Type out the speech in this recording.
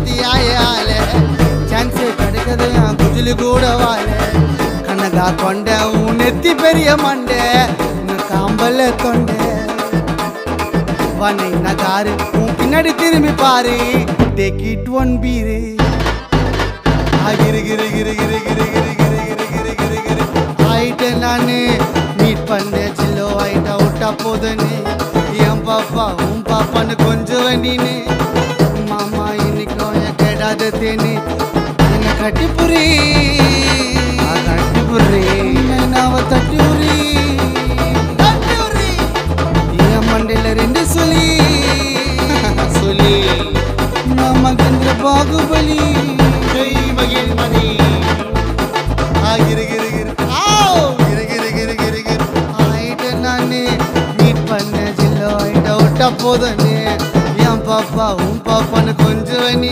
பத்தி ஆயாலே சான்ஸே கிடைக்கது குஜிலு கூட வாழே கண்ணகா கொண்ட உன் நெத்தி பெரிய மண்டே உன் காம்பல்ல தொண்டை வனை நகாரு உன் பின்னாடி திரும்பி பாரு டேக் இட் ஒன் பீரு கிரு கிரு கிரு கிரு கிரு கிரு கிரு கிரு கிரு கிரு கிரு ஆயிட்ட நானு மீட் பண்ண சில்லோ ஆயிட்டா விட்டா போதுன்னு என் பாப்பா உன் பாப்பான்னு கொஞ்சம் நீனு மாமா இன்னைக்கும் என் கேடாத தேனி என்ன கட்டி புரி நாவ தட்டி உரி என் மண்டையில ரெண்டு சொல்லி சொல்லி நான் மகேந்திர பாகுபலி மகிழ்மணி கிரு கிரு கிரு கிரு கிரு கிரு கிரு கிரு ஆயிட்ட நானு மீட் பண்ண ஜில்லோ ஆயிட்ட விட்டா போதுன்னு என் பாப்பா உன் பாப்பான்னு கொஞ்சம் நீ